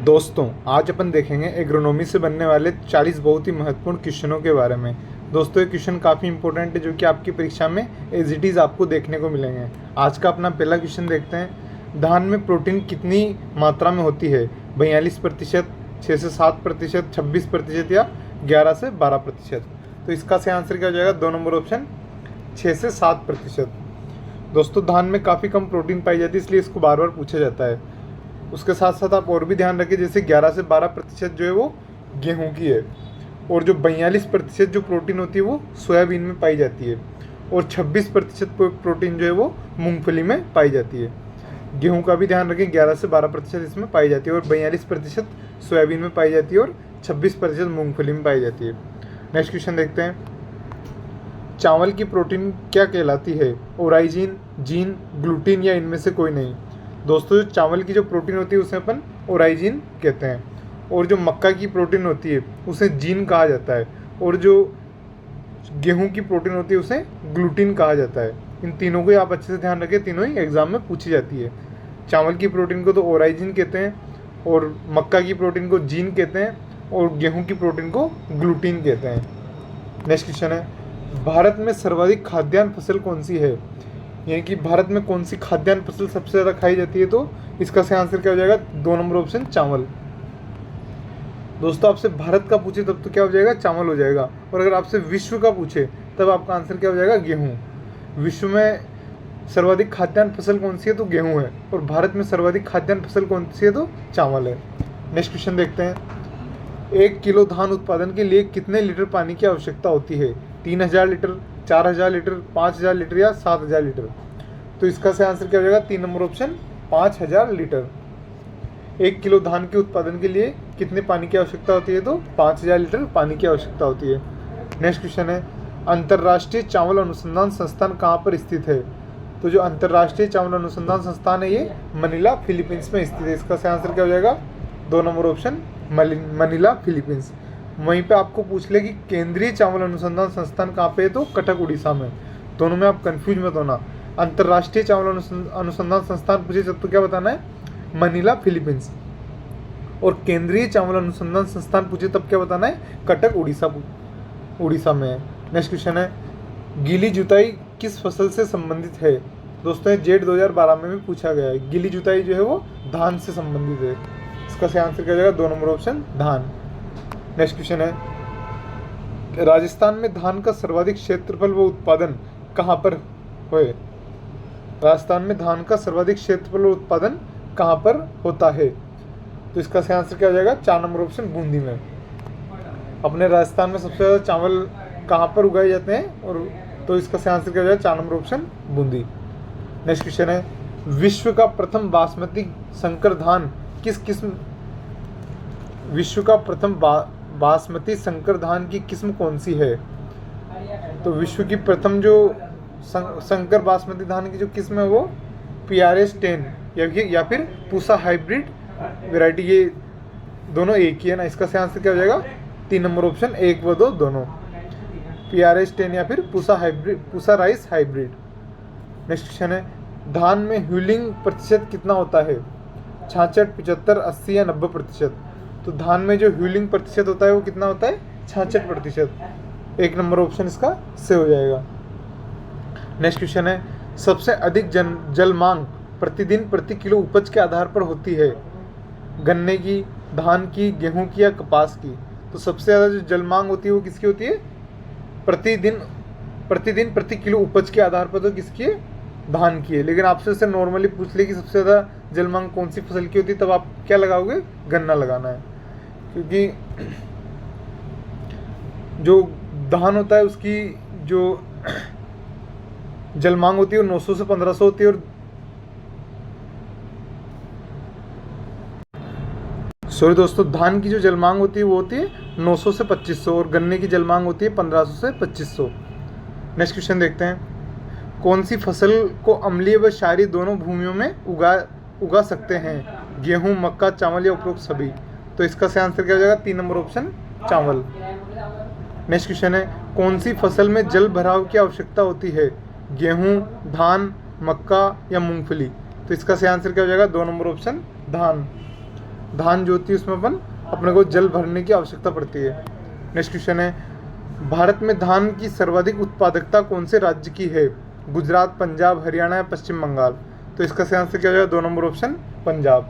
दोस्तों, आज अपन देखेंगे एग्रोनॉमी से बनने वाले 40 बहुत ही महत्वपूर्ण क्वेश्चनों के बारे में। दोस्तों, ये क्वेश्चन काफ़ी इंपॉर्टेंट है जो कि आपकी परीक्षा में एज इट इज़ आपको देखने को मिलेंगे। आज का अपना पहला क्वेश्चन देखते हैं। धान में प्रोटीन कितनी मात्रा में होती है? 42%, 6 से 7%, 26% या 11 से 12%। तो इसका सही आंसर क्या हो जाएगा? 2 नंबर ऑप्शन 6 से 7%। दोस्तों, धान में काफ़ी कम प्रोटीन पाई जाती है, इसलिए इसको बार बार पूछा जाता है। उसके साथ साथ आप और भी ध्यान रखें, जैसे 11 से 12% जो है वो गेहूं की है, और जो 42% जो प्रोटीन होती है वो सोयाबीन में पाई जाती है, और 26% प्रोटीन जो है वो मूंगफली में पाई जाती है। गेहूं का भी ध्यान रखें, 11 से 12% इसमें पाई जाती है, और 42% सोयाबीन में पाई जाती है, और 26% मूंगफली में पाई जाती है। नेक्स्ट क्वेश्चन देखते हैं। चावल की प्रोटीन क्या कहलाती है? ओराइजिन, जीन, ग्लूटीन या इनमें से कोई नहीं? दोस्तों, जो चावल की जो प्रोटीन होती है उसे अपन ओराइजिन कहते हैं, और जो मक्का की प्रोटीन होती है उसे जीन कहा जाता है, और जो गेहूं की प्रोटीन होती है उसे ग्लूटीन कहा जाता है। इन तीनों को आप अच्छे से ध्यान रखें, तीनों ही एग्जाम में पूछी जाती है। चावल की प्रोटीन को तो ओराइजिन कहते हैं, और मक्का की प्रोटीन को जीन कहते हैं, और गेहूँ की प्रोटीन को ग्लूटीन कहते हैं। नेक्स्ट क्वेश्चन है, भारत में सर्वाधिक खाद्यान्न फसल कौन सी है? यानी कि भारत में कौन सी खाद्यान्न फसल सबसे ज़्यादा खाई जाती है? तो इसका सही आंसर क्या हो जाएगा? 2 नंबर ऑप्शन चावल। दोस्तों, आपसे भारत का पूछे तब तो क्या हो जाएगा? चावल हो जाएगा। और अगर आपसे विश्व का पूछे तब आपका आंसर क्या हो जाएगा? गेहूँ। विश्व में सर्वाधिक खाद्यान्न फसल कौन सी है? तो गेहूँ है। और भारत में सर्वाधिक खाद्यान्न फसल कौन सी है? तो चावल है। नेक्स्ट क्वेश्चन देखते हैं। 1 किलो धान उत्पादन के लिए कितने लीटर पानी की आवश्यकता होती है? 3000 लीटर, 4000 लीटर, 5000 लीटर या 7000 लीटर? तो इसका सही आंसर क्या हो जाएगा? 3 नंबर ऑप्शन 5000 लीटर। 1 किलो धान के उत्पादन के लिए कितने पानी की आवश्यकता होती है? तो 5000 लीटर पानी की आवश्यकता होती है। नेक्स्ट क्वेश्चन है, अंतर्राष्ट्रीय चावल अनुसंधान संस्थान कहाँ पर स्थित है? तो जो अंतर्राष्ट्रीय चावल अनुसंधान संस्थान है ये मनीला, फिलीपींस में स्थित है। इसका सही आंसर क्या हो जाएगा? 2 नंबर ऑप्शन मनीला, फिलीपींस। वहीं पे आपको पूछ ले कि केंद्रीय चावल अनुसंधान संस्थान कहाँ पे है? तो कटक, उड़ीसा में। दोनों में आप कंफ्यूज मत होना। अंतर्राष्ट्रीय चावल अनुसंधान संस्थान पूछे तब तो क्या बताना है? Manila, Philippines. और केंद्रीय चावल अनुसंधान संस्थान पूछे तब क्या बताना है? कटक, उड़ीसा में है। नेक्स्ट क्वेश्चन है, गीली जुताई किस फसल से संबंधित है? दोस्तों, जेट 2012 में भी पूछा गया है। गीली जुताई जो है वो धान से संबंधित है। इसका सही आंसर क्या हो जाएगा? 2 नंबर ऑप्शन धान। नेक्स्ट क्वेश्चन है, राजस्थान में धान का सर्वाधिक क्षेत्रफल व उत्पादन कहाँ पर हुए? राजस्थान में धान का सर्वाधिक क्षेत्रफल व उत्पादन कहाँ पर होता है? तो इसका सही आंसर क्या हो जाएगा? 4 नंबर ऑप्शन बूंदी में। अपने राजस्थान में सबसे ज़्यादा चावल कहाँ पर उगाए जाते हैं? और तो इसका सही आंसर क्या हो जाएगा? 4 number option Bundi. Next question है, विश्व का प्रथम बासमती संकर धान किस किस्म विश्व का प्रथम बासमती संकर धान की किस्म कौन सी है? तो विश्व की प्रथम जो संकर बासमती धान की जो किस्म है वो PRS 10 या फिर पूसा हाइब्रिड वैरायटी, ये दोनों एक ही है ना। इसका सही आंसर क्या हो जाएगा? 3 नंबर ऑप्शन 1 व 2 दोनों, PRS 10 या फिर Pusa rice hybrid. Next question है, धान में ह्यूलिंग प्रतिशत कितना होता है? 66, 75, 80 या 90%? तो धान में जो ह्यूलिंग प्रतिशत होता है वो कितना होता है? 66%। 1 नंबर ऑप्शन इसका से हो जाएगा। नेक्स्ट क्वेश्चन है, सबसे अधिक जल मांग प्रतिदिन प्रति किलो उपज के आधार पर होती है? गन्ने की, धान की, गेहूं की या कपास की? तो सबसे ज़्यादा जो जल मांग होती है वो किसकी होती है? प्रतिदिन प्रति किलो उपज के आधार पर तो किसकी है? धान की है। लेकिन आपसे उसे नॉर्मली पूछ ले कि सबसे ज़्यादा जल मांग कौन सी फसल की होती है, तब आप क्या लगाओगे? गन्ना लगाना है, क्योंकि जो धान होता है उसकी जो जल मांग होती है वो 900 से 1500 होती है, और सॉरी दोस्तों, धान की जो जल मांग होती है वो होती है 900 से 2500, और गन्ने की जल मांग होती है 1500 से 2500। नेक्स्ट क्वेश्चन देखते हैं, कौन सी फसल को अम्लीय व क्षारीय दोनों भूमियों में उगा सकते हैं? गेहूं, मक्का, चावल या उपरोक्त सभी? तो इसका सही आंसर क्या हो जाएगा? 3 नंबर ऑप्शन चावल। नेक्स्ट क्वेश्चन है, कौन सी फसल में जल भराव की आवश्यकता होती है? गेहूं, धान, मक्का या मूंगफली? तो इसका सही आंसर क्या हो जाएगा? 2 नंबर ऑप्शन धान। धान जो होती है उसमें अपने को जल भरने की आवश्यकता पड़ती है। नेक्स्ट क्वेश्चन है, भारत में धान की सर्वाधिक उत्पादकता कौन से राज्य की है? गुजरात, पंजाब, हरियाणा या पश्चिम बंगाल? तो इसका सही आंसर क्या हो जाएगा? 2 नंबर ऑप्शन पंजाब।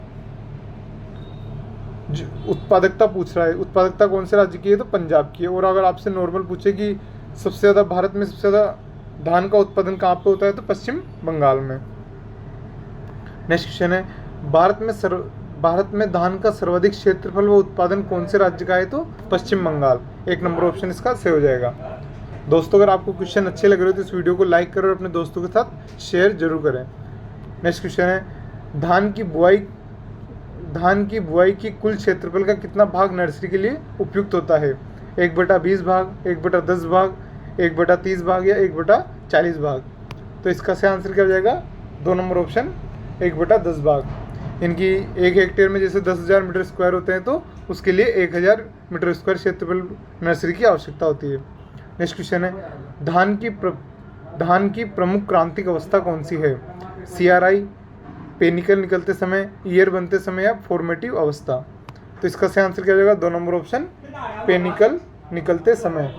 उत्पादकता पूछ रहा है, उत्पादकता कौन से राज्य की है? तो पंजाब की है। और अगर आपसे नॉर्मल पूछे कि सबसे ज़्यादा भारत में सबसे ज़्यादा धान का उत्पादन कहाँ पे होता है? तो पश्चिम बंगाल में। नेक्स्ट क्वेश्चन है, भारत में धान का सर्वाधिक क्षेत्रफल व उत्पादन कौन से राज्य का है? तो पश्चिम बंगाल। 1 नंबर ऑप्शन इसका सही हो जाएगा। दोस्तों अगर आपको क्वेश्चन अच्छे लग रहे हो तो इस वीडियो को लाइक करो और अपने दोस्तों के साथ शेयर जरूर करें। नेक्स्ट क्वेश्चन है, धान की बुआई की कुल क्षेत्रफल का कितना भाग नर्सरी के लिए उपयुक्त होता है? 1/20 भाग, 1/10 भाग, 1/30 भाग या 1/40 भाग? तो इसका सही आंसर क्या हो जाएगा? 2 नंबर ऑप्शन 1/10 भाग। इनकी 1 हेक्टेयर में जैसे 10,000 मीटर स्क्वायर होते हैं तो उसके लिए 1,000 मीटर स्क्वायर क्षेत्रफल नर्सरी की आवश्यकता होती है। नेक्स्ट क्वेश्चन है, धान की प्रमुख क्रांतिक अवस्था कौन सी है? CRI, पेनिकल निकलते समय, ईयर बनते समय या फॉर्मेटिव अवस्था? तो इसका सही आंसर क्या हो जाएगा? 2 नंबर ऑप्शन पेनिकल निकलते समय।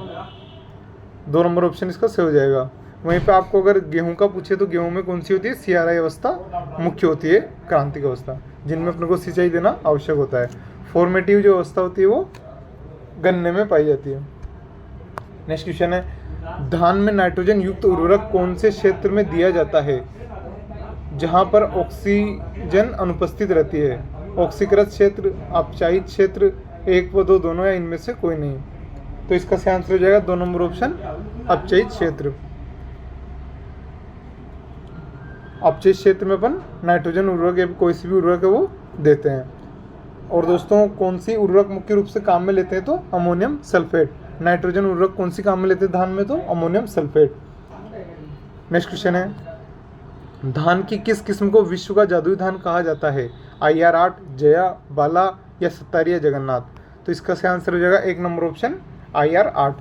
2 नंबर ऑप्शन इसका सही हो जाएगा। वहीं पे आपको अगर गेहूं का पूछे तो गेहूं में कौन सी होती है? CRI अवस्था मुख्य होती है, क्रांतिक अवस्था, जिनमें अपने को सिंचाई देना आवश्यक होता है। फॉर्मेटिव जो अवस्था होती है वो गन्ने में पाई जाती है। नेक्स्ट क्वेश्चन है, धान में नाइट्रोजन युक्त उर्वरक कौन से क्षेत्र में दिया जाता है जहां पर ऑक्सीजन अनुपस्थित रहती है? ऑक्सीकृत क्षेत्र, अपचायित क्षेत्र, 1 व 2 दोनों या इनमें से कोई नहीं? तो इसका सही आंसर हो जाएगा 2 नंबर ऑप्शन अपचायित क्षेत्र। अपचायित क्षेत्र में अपन नाइट्रोजन उर्वरक या कोई सी भी उर्वरक है वो देते हैं। और दोस्तों कौन सी उर्वरक मुख्य रूप से काम में लेते हैं? तो अमोनियम सल्फेट। नाइट्रोजन उर्वरक कौन सी काम में लेते हैं धान में? तो अमोनियम सल्फेट। नेक्स्ट क्वेश्चन है, धान की किस किस्म को विश्व का जादुई धान कहा जाता है? IR8, जया, बाला या 77 या जगन्नाथ? तो इसका सही आंसर हो जाएगा 1 नंबर ऑप्शन IR8।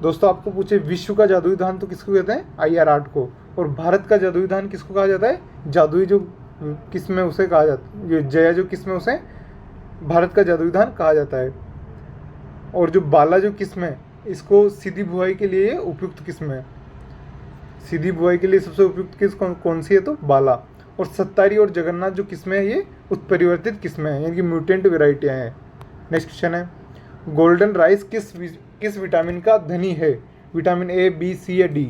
दोस्तों आपको पूछे विश्व का जादुई धान तो किसको कहते हैं? IR8 को। और भारत का जादुई धान किसको कहा जाता है? जादुई जो किस्म है उसे कहा जाता है, ये जया जो किस्म है उसे भारत का जादुई धान कहा जाता है। और जो बाला जो किस्म है इसको सीधी बुआई के लिए उपयुक्त किस्म है। सीधी बुआई के लिए सबसे उपयुक्त किस्म कौन सी है? तो बाला। और 77 और जगन्नाथ जो किस्में हैं ये उत्परिवर्तित किस्में हैं, यानी कि म्यूटेंट वेराइटियाँ हैं। नेक्स्ट क्वेश्चन है, गोल्डन राइस किस विटामिन का धनी है? विटामिन A, B, C या D?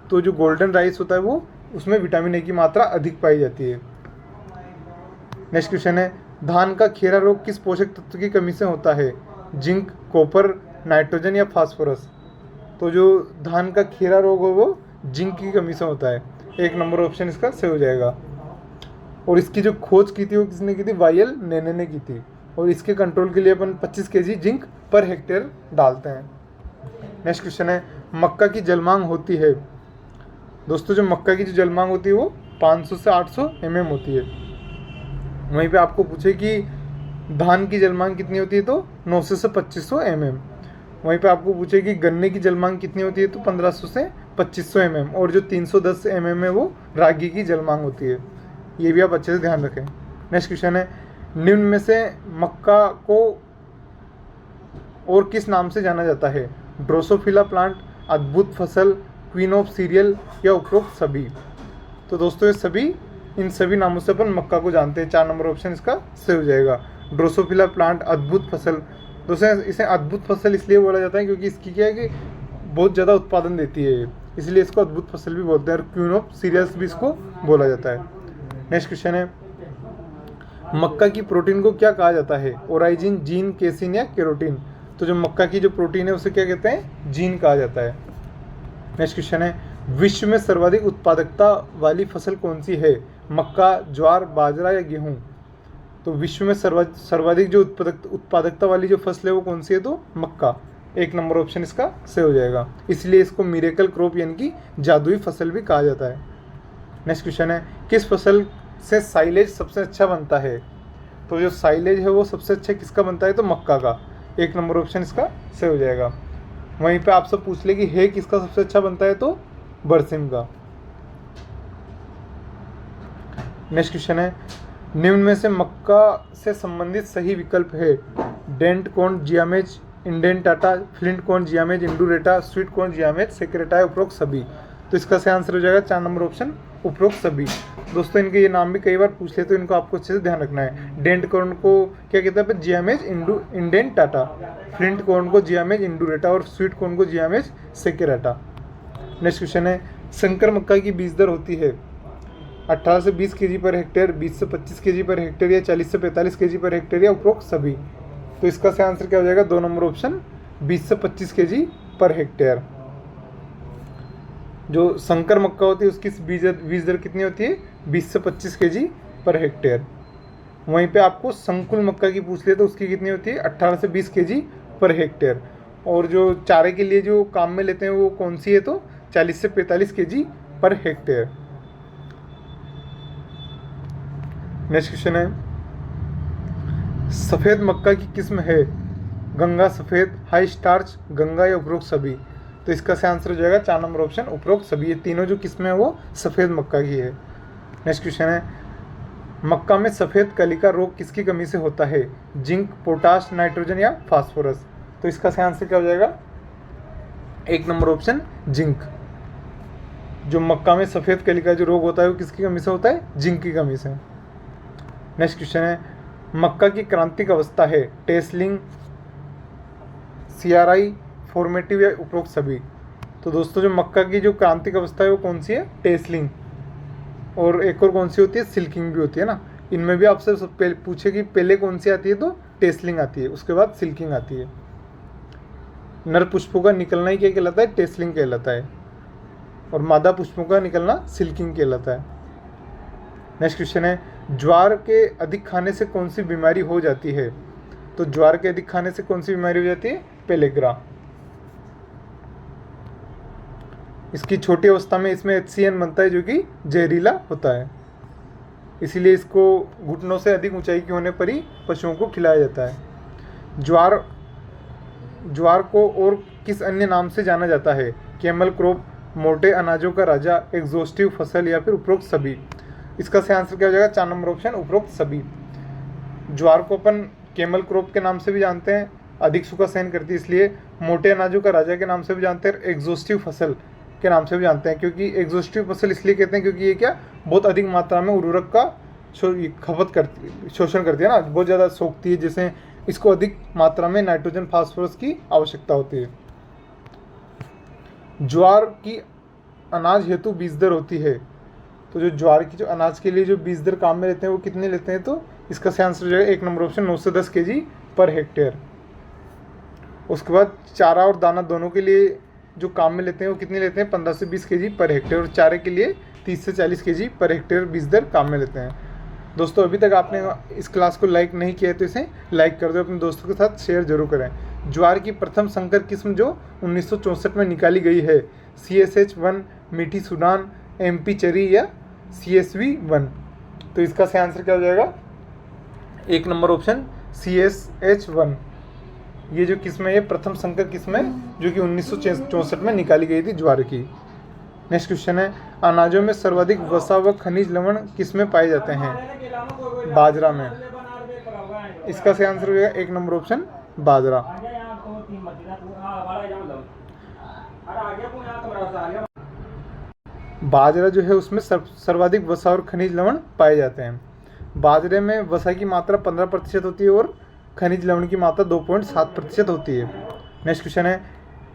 तो जो गोल्डन राइस होता है वो उसमें विटामिन A की मात्रा अधिक पाई जाती है। नेक्स्ट क्वेश्चन है, धान का खेरा रोग किस पोषक तत्व की कमी से होता है? जिंक, कॉपर, नाइट्रोजन या फास्फोरस? तो जो धान का खेरा रोग हो वो जिंक की कमी से होता है। 1 नंबर ऑप्शन इसका सही हो जाएगा। और इसकी जो खोज की थी वो किसने की थी? वायल नेने ने की थी। और इसके कंट्रोल के लिए अपन 25 kg जिंक पर हेक्टेयर डालते हैं। नेक्स्ट क्वेश्चन है, मक्का की जलमांग होती है? दोस्तों जो मक्का की जो जलमांग होती है वो 500 से 800 mm होती है। वहीं पे आपको पूछे कि धान की जलमांग कितनी होती है? तो 900 से 2500 mm। वहीं पे आपको पूछे कि गन्ने की जलमांग कितनी होती है? तो 1500 से 2500 mm। और जो 310 mm है वो रागी की जलमांग होती है। ये भी आप अच्छे से ध्यान रखें। नेक्स्ट क्वेश्चन है, निम्न में से मक्का को और किस नाम से जाना जाता है? ड्रोसोफिला प्लांट, अद्भुत फसल, क्वीन ऑफ सीरियल या उपरोक्त सभी? तो दोस्तों ये इन सभी नामों से अपन मक्का को जानते हैं। 4 नंबर ऑप्शन इसका सही हो जाएगा। ड्रोसोफिला प्लांट, अद्भुत फसल। दोस्तों इसे अद्भुत फसल इसलिए बोला जाता है क्योंकि इसकी क्या है कि बहुत ज़्यादा उत्पादन देती है, इसलिए इसको अद्भुत फसल भी बोलते हैं। और क्वीन ऑफ सीरियल्स भी इसको बोला जाता है। नेक्स्ट क्वेश्चन है, मक्का की प्रोटीन को क्या कहा जाता है? ओराइजिन, जीन, केसिन या केरोटीन? तो जो मक्का की जो प्रोटीन है उसे क्या कहते हैं? जीन कहा जाता है। नेक्स्ट क्वेश्चन है, विश्व में सर्वाधिक उत्पादकता वाली फसल कौन सी है? मक्का, ज्वार, बाजरा या गेहूं? तो विश्व में सर्वाधिक जो उत्पादकता वाली जो फसल है वो कौन सी है? तो मक्का। 1 नंबर ऑप्शन इसका सही हो जाएगा। इसलिए इसको मिरेकल क्रॉप यानी कि जादुई फसल भी कहा जाता है। नेक्स्ट क्वेश्चन है, किस फसल से साइलेज सबसे अच्छा बनता है? तो जो साइलेज है वो सबसे अच्छा किसका बनता है? तो मक्का का। 1 नंबर ऑप्शन इसका सही हो जाएगा। वहीं पे आप सब पूछ ले कि है किसका सबसे अच्छा बनता है? तो बरसिम का। नेक्स्ट क्वेश्चन है, निम्न में से मक्का से संबंधित सही विकल्प है। Dent corn जियामेज इंडेंटाटा, flint corn जियामेज इंडूरेटा, sweet corn जियामेज सेक्रेटा, उपरोक्त सभी। तो इसका सही आंसर हो जाएगा 4 नंबर ऑप्शन उपरोक्त सभी। दोस्तों इनके ये नाम भी कई बार पूछ ले तो इनको आपको अच्छे से ध्यान रखना है। डेंट कॉर्न को क्या कहते हैं? जियामेज इंडेंटाटा, फ्लिंट कॉर्न को जियामेज इंडूरेटा और स्वीट कॉर्न को जियामेज सेक्रेटा। नेक्स्ट क्वेश्चन है, संकर मक्का की बीज दर होती है 18 से 20 केजी पर हेक्टेयर, 20 से 25 केजी पर हेक्टेयर या 40 से 45 केजी पर हेक्टेयर या उपरोक्त सभी। तो इसका सही आंसर क्या हो जाएगा? 2 नंबर ऑप्शन 20 से 25 केजी पर हेक्टेयर। जो संकर मक्का होती है उसकी बीज दर कितनी होती है? 20 से 25 केजी पर हेक्टेयर। वहीं पे आपको संकुल मक्का की पूछ ले तो उसकी कितनी होती है? 18 से 20 केजी पर हेक्टेयर। और जो चारे के लिए जो काम में लेते हैं वो कौन सी है? तो 40 से 45 KG per hectare. Next question है, सफ़ेद मक्का की किस्म है गंगा सफ़ेद, हाई स्टार्च, गंगा या उपरोक्त सभी। तो इसका सही आंसर हो जाएगा 4 नंबर ऑप्शन उपरोक्त सभी। ये तीनों जो किस्में हैं वो सफ़ेद मक्का की है। नेक्स्ट क्वेश्चन है, मक्का में सफ़ेद कली का रोग किसकी कमी से होता है? जिंक, पोटाश, नाइट्रोजन या फास्फोरस। तो इसका सही आंसर क्या हो जाएगा? 1 नंबर ऑप्शन जिंक। जो मक्का में सफ़ेद कली का जो रोग होता है वो किसकी कमी से होता है? जिंक की कमी से। नेक्स्ट क्वेश्चन है, मक्का की क्रांतिक अवस्था है टेसलिंग, सीआरआई, फॉर्मेटिव या उपरोक्त सभी। तो दोस्तों जो मक्का की जो क्रांतिक अवस्था है वो कौन सी है? टेसलिंग। और एक और कौन सी होती है? सिल्किंग भी होती है ना। इनमें भी आपसे पूछे कि पहले कौन सी आती है तो टेसलिंग आती है, उसके बाद सिल्किंग आती है। नर पुष्पों का निकलना ही क्या कहलाता है? टेसलिंग कहलाता है। और मादा पुष्पों का निकलना सिल्किंग कहलाता है। नेक्स्ट क्वेश्चन है, ज्वार के अधिक खाने से कौन सी बीमारी हो जाती है? तो ज्वार के अधिक खाने से कौन सी बीमारी हो जाती है? पेलेग्रा। इसकी छोटी अवस्था में इसमें HCN बनता है जो कि जहरीला होता है, इसीलिए इसको घुटनों से अधिक ऊंचाई के होने पर ही पशुओं को खिलाया जाता है। ज्वार को और किस अन्य नाम से जाना जाता है? कैमल क्रॉप, मोटे अनाजों का राजा, एग्जॉस्टिव फसल या फिर उपरोक्त सभी। इसका सही आंसर क्या हो जाएगा? 4 नंबर ऑप्शन उपरोक्त सभी। ज्वार को अपन कैमल क्रॉप के नाम से भी जानते हैं, अधिक सूखा सहन करती है इसलिए। मोटे अनाजों का राजा के नाम से भी जानते हैं, एग्जॉस्टिव फसल के नाम से भी जानते हैं। क्योंकि एग्जॉस्टिव फसल इसलिए कहते हैं क्योंकि ये क्या बहुत अधिक मात्रा में उर्वरक का शोषण करती है ना, बहुत ज़्यादा सोखती है, जिससे इसको अधिक मात्रा में नाइट्रोजन फास्फोरस की आवश्यकता होती है। ज्वार की अनाज हेतु बीज दर होती है, तो जो ज्वार की जो अनाज के लिए जो बीज दर काम में लेते हैं वो कितने लेते हैं? तो इसका सही आंसर हो जाएगा 1 नंबर ऑप्शन 9 से 10 केजी पर हेक्टेयर। उसके बाद चारा और दाना दोनों के लिए जो काम में लेते हैं वो कितने लेते हैं? 15 से 20 केजी पर हेक्टेयर। और चारे के लिए 30 से 40 केजी पर हेक्टेयर बीज दर काम में लेते हैं। दोस्तों अभी तक आपने इस क्लास को लाइक नहीं किया है तो इसे लाइक कर दो, अपने दोस्तों के साथ शेयर जरूर करें। ज्वार की प्रथम संकर किस्म जो 1964 में निकाली गई है, CSH1, मीठी सूडान, MP चरी या CSV1। तो इसका सही आंसर क्या हो जाएगा? 1 नंबर ऑप्शन CSH1। ये जो किस्म है ये प्रथम संकर किस्म है जो कि 1964 में निकाली गई थी ज्वार की। नेक्स्ट क्वेश्चन है, अनाजों में सर्वाधिक वसा व खनिज लवण किस में पाए जाते हैं? बाजरा में। इसका सही आंसर हो जाएगा 1 नंबर ऑप्शन बाजरा। बाजरा जो है उसमें सर्वाधिक वसा और खनिज लवण पाए जाते हैं। बाजरे में वसा की मात्रा 15% होती है और खनिज लवण की मात्रा 2.7% होती है। नेक्स्ट क्वेश्चन है,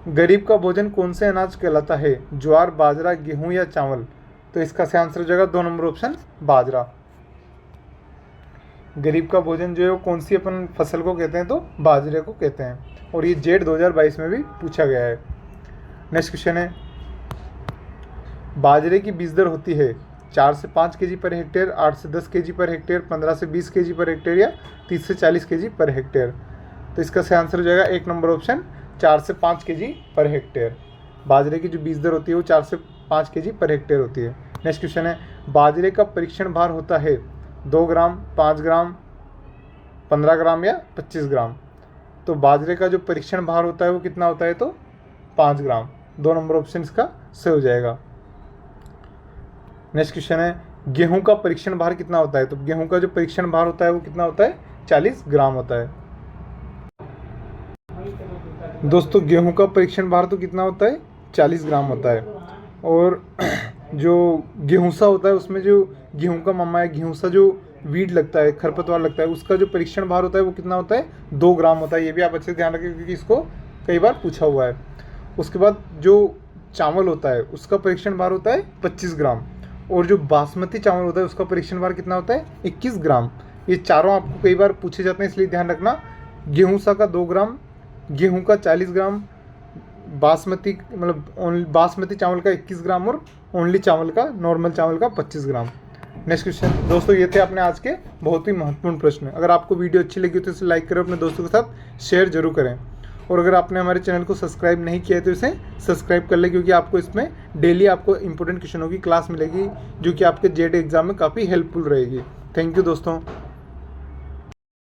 गरीब का भोजन कौन से अनाज कहलाता है? ज्वार, बाजरा, गेहूं या चावल। तो इसका सही आंसर हो जाएगा 2 नंबर ऑप्शन बाजरा। गरीब का भोजन जो है वो कौन सी अपन फसल को कहते हैं? तो बाजरे को कहते हैं। और ये जेट 2022 में भी पूछा गया है। नेक्स्ट क्वेश्चन है, बाजरे की बीज दर होती है 4 से 5 केजी पर हेक्टेयर, 8 से 10 केजी पर हेक्टेयर, 15 से 20 केजी पर हेक्टेयर या 30 से 40 केजी पर हेक्टेयर। तो इसका सही आंसर हो जाएगा 1 नंबर ऑप्शन 4 से 5 केजी पर हेक्टेयर। बाजरे की जो बीज दर होती है वो 4 से 5 केजी पर हेक्टेयर होती है। नेक्स्ट क्वेश्चन है, बाजरे का परीक्षण भार होता है 2 ग्राम, 5 ग्राम, 15 ग्राम या 25 ग्राम। तो बाजरे का जो परीक्षण भार होता है वो कितना होता है? तो 5 ग्राम। 2 नंबर ऑप्शन इसका सही हो जाएगा। नेक्स्ट क्वेश्चन है, गेहूं का परीक्षण भार कितना होता है? तो गेहूं का जो परीक्षण भार होता है वो कितना होता है? 40 ग्राम होता है। दोस्तों गेहूं का परीक्षण भार तो कितना होता है? 40 ग्राम होता है। और जो गेहूंसा होता है उसमें जो गेहूं का मम्मा या गेहूंसा जो वीड लगता है, खरपतवार लगता है, उसका जो परीक्षण भार होता है वो कितना होता है? 2 ग्राम होता है। ये भी आप अच्छे से ध्यान रखें क्योंकि इसको कई बार पूछा हुआ है। उसके बाद जो चावल होता है उसका परीक्षण भार होता है 25 ग्राम। और जो बासमती चावल होता है उसका परीक्षण भार कितना होता है? 21 ग्राम। ये चारों आपको कई बार पूछे जाते हैं, इसलिए ध्यान रखना। गेहूंसा का 2 ग्राम, गेहूं का 40 ग्राम, बासमती मतलब बासमती चावल का 21 ग्राम और ओनली चावल का, नॉर्मल चावल का 25 ग्राम। Next question. दोस्तों ये थे अपने आज के बहुत ही महत्वपूर्ण प्रश्न। अगर आपको वीडियो अच्छी लगी तो इसे लाइक करें, अपने दोस्तों के साथ शेयर जरूर करें। और अगर आपने हमारे चैनल को सब्सक्राइब नहीं किया है तो इसे सब्सक्राइब कर लें, क्योंकि आपको इसमें डेली आपको इंपॉर्टेंट क्वेश्चनों की क्लास मिलेगी जो कि आपके जेड एग्जाम में काफ़ी हेल्पफुल रहेगी। थैंक यू दोस्तों।